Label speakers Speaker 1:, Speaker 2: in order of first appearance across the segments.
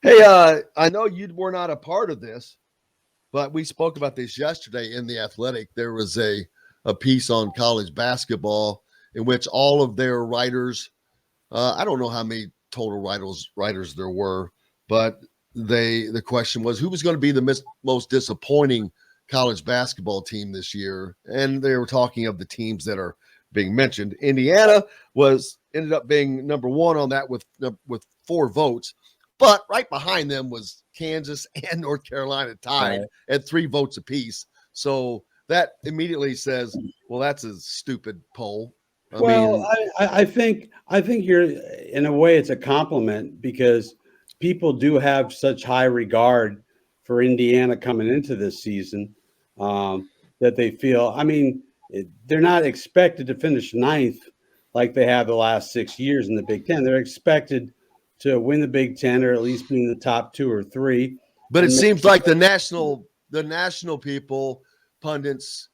Speaker 1: Hey, I know you were not a part of this, but we spoke about this yesterday in The Athletic. There was a piece on college basketball in which all of their writers, I don't know how many total writers there were, but the question was who was going to be the most disappointing college basketball team this year, and they were talking of the teams that are being mentioned. Indiana was ended up being number one on that with 4 votes, but right behind them was Kansas and North Carolina tied
Speaker 2: Right.
Speaker 1: at 3 votes apiece. So that immediately says, well, that's a stupid poll. I
Speaker 2: Well,
Speaker 1: mean,
Speaker 2: I think you're in a way it's a compliment because people do have such high regard for Indiana coming into this season that they feel. I mean, they're not expected to finish ninth like they have the last 6 years in the Big Ten. They're expected to win the Big Ten or at least be in the top 2 or 3.
Speaker 1: but it
Speaker 2: And
Speaker 1: seems like the national people, pundits,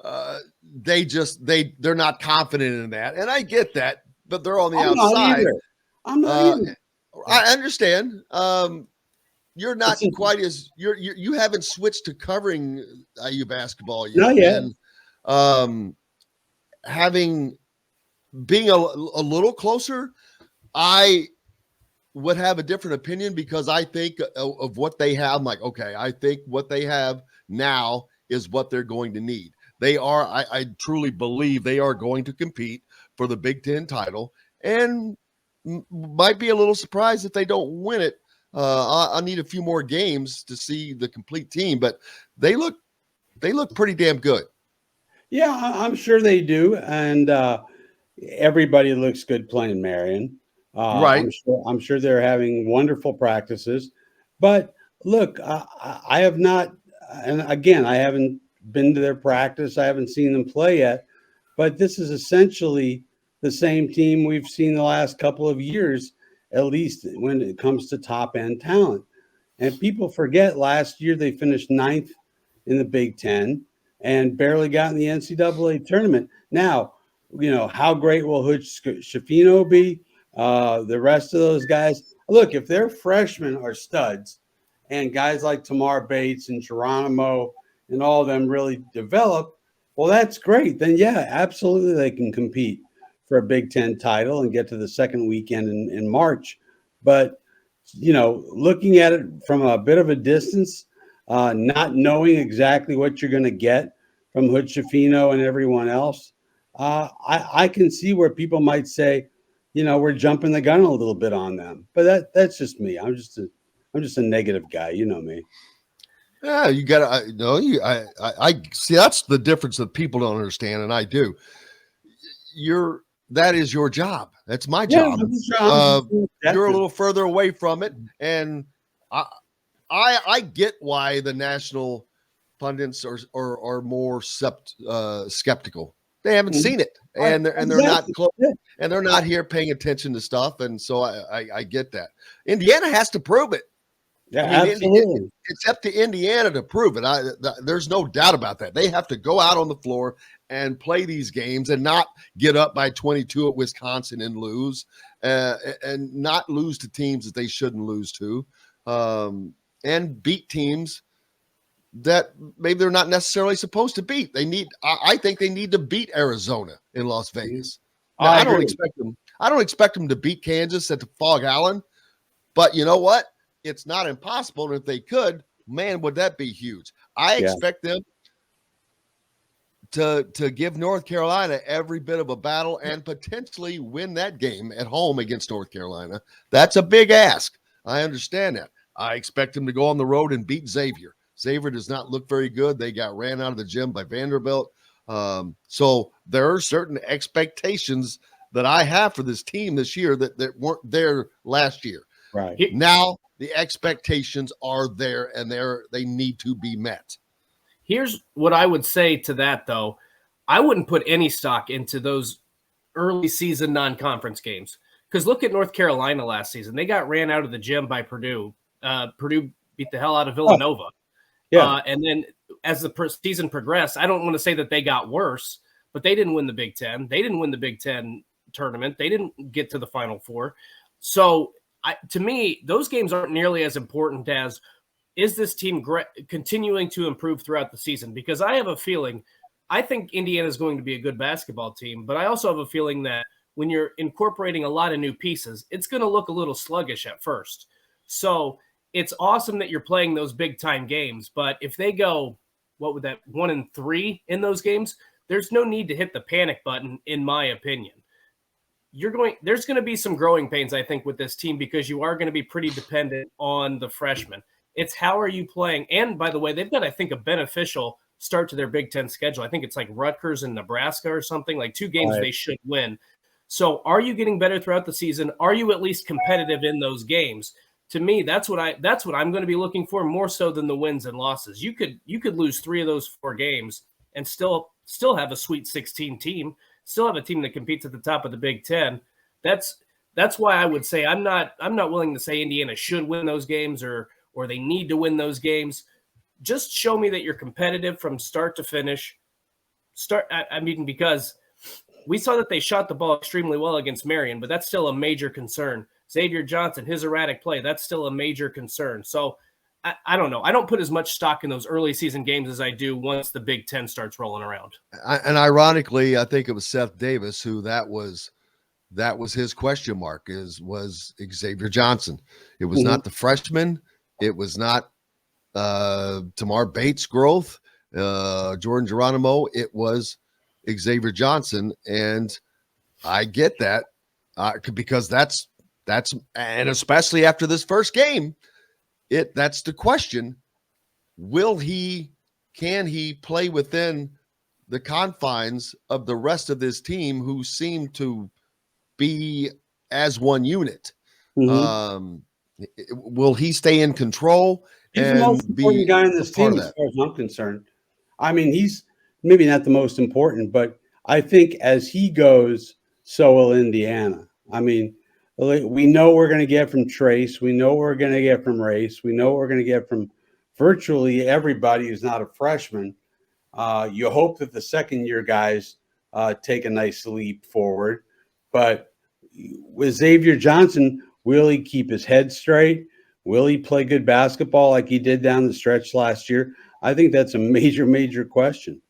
Speaker 1: they're not confident in that, and I get that, but they're on the
Speaker 2: I'm not
Speaker 1: outside.
Speaker 2: either. I'm not
Speaker 1: Uh,
Speaker 2: either.
Speaker 1: I understand. You're not
Speaker 2: It's in,
Speaker 1: quite as you haven't switched to covering IU basketball
Speaker 2: not
Speaker 1: yet,
Speaker 2: yet.
Speaker 1: and um, having being a little closer, I would have a different opinion because I think of what they have. I'm like, okay, I think what they have now is what they're going to need. I truly believe they are going to compete for the Big Ten title, and might be a little surprised if they don't win it. I need a few more games to see the complete team, but they look pretty damn good.
Speaker 2: Yeah, I'm sure they do, and everybody looks good playing Marion.
Speaker 1: Right.
Speaker 2: I'm sure they're having wonderful practices, but look, I have not, and again, I haven't been to their practice. I haven't seen them play yet, but this is essentially the same team we've seen the last couple of years, at least when it comes to top end talent. And people forget last year they finished ninth in the Big Ten and barely got in the NCAA tournament. Now, how great will Hutch Shafino be? The rest of those guys. Look, if their freshmen are studs and guys like Tamar Bates and Geronimo and all of them really develop, well, that's great. Then, yeah, absolutely they can compete for a Big Ten title and get to the second weekend in March. But looking at it from a bit of a distance, not knowing exactly what you're going to get from Hood Shafino and everyone else, I can see where people might say, we're jumping the gun a little bit on them. But that's just me. I'm just a negative guy. You know me.
Speaker 1: Yeah, you got to no. I see. That's the difference that people don't understand, and I do. That is your job. That's my
Speaker 2: Yeah,
Speaker 1: job. You're a little further away from it, and I I get why the national pundits are more skeptical. They haven't seen it, and they're not
Speaker 2: exactly.
Speaker 1: close,
Speaker 2: Yeah,
Speaker 1: and they're not here paying attention to stuff, and so I get that. Indiana has to prove it.
Speaker 2: yeah,
Speaker 1: I mean,
Speaker 2: absolutely.
Speaker 1: it's up to Indiana to prove it. There's no doubt about that. They have to go out on the floor and play these games and not get up by 22 at Wisconsin and lose, and not lose to teams that they shouldn't lose to, and beat teams that maybe they're not necessarily supposed to beat. I think they need to beat Arizona in Las Vegas. Now,
Speaker 2: I
Speaker 1: I don't
Speaker 2: agree.
Speaker 1: expect them. I don't expect them to beat Kansas at the Fog Allen, but you know what? It's not impossible. And if they could, man, would that be huge? I
Speaker 2: Yeah.
Speaker 1: expect them to give North Carolina every bit of a battle and potentially win that game at home against North Carolina. That's a big ask. I understand that. I expect them to go on the road and beat Xavier. Xavier does not look very good. They got ran out of the gym by Vanderbilt. So there are certain expectations that I have for this team this year that weren't there last year.
Speaker 2: Right.
Speaker 1: Now the expectations are there and they need to be met.
Speaker 3: Here's what I would say to that, though. I wouldn't put any stock into those early season non-conference games because look at North Carolina last season. They got ran out of the gym by Purdue. Purdue beat the hell out of Villanova.
Speaker 2: Yeah.
Speaker 3: And then as the season progressed, I don't want to say that they got worse, but they didn't win the Big Ten. They didn't win the Big Ten tournament. They didn't get to the Final Four. So to me, those games aren't nearly as important as is this team continuing to improve throughout the season? Because I have a feeling, I think Indiana is going to be a good basketball team, but I also have a feeling that when you're incorporating a lot of new pieces, it's going to look a little sluggish at first. So it's awesome that you're playing those big time games, but if they go, 1-3 in those games, there's no need to hit the panic button, in my opinion. There's going to be some growing pains, I think, with this team because you are going to be pretty dependent on the freshmen. It's how are you playing? And by the way, they've got, I think, a beneficial start to their Big Ten schedule. I think it's like Rutgers and Nebraska or something, like 2 games they should win. So are you getting better throughout the season? Are you at least competitive in those games? To me, that's what I'm going to be looking for more so than the wins and losses. You could lose 3 of those 4 games and still have a Sweet 16 team, still have a team that competes at the top of the Big Ten. That's why I would say I'm not willing to say Indiana should win those games or they need to win those games. Just show me that you're competitive from start to finish. Because we saw that they shot the ball extremely well against Marion, but that's still a major concern. Xavier Johnson, his erratic play, that's still a major concern. So I don't know. I don't put as much stock in those early season games as I do once the Big Ten starts rolling around.
Speaker 1: And ironically, I think it was Seth Davis who that was his question mark was Xavier Johnson. It was not the freshman. It was not Tamar Bates' growth, Jordan Geronimo. It was Xavier Johnson, and I get that because that's and especially after this first game, that's the question: can he play within the confines of the rest of this team who seem to be as one unit? Will he stay in control?
Speaker 2: He's the most important guy in this team, as far as I'm concerned. I mean, he's maybe not the most important, but I think as he goes, so will Indiana. I mean, we know we're going to get from Trace. We know we're going to get from Race. We know we're going to get from virtually everybody who's not a freshman. You hope that the second-year guys take a nice leap forward. But with Xavier Johnson, will he keep his head straight? Will he play good basketball like he did down the stretch last year? I think that's a major, major question.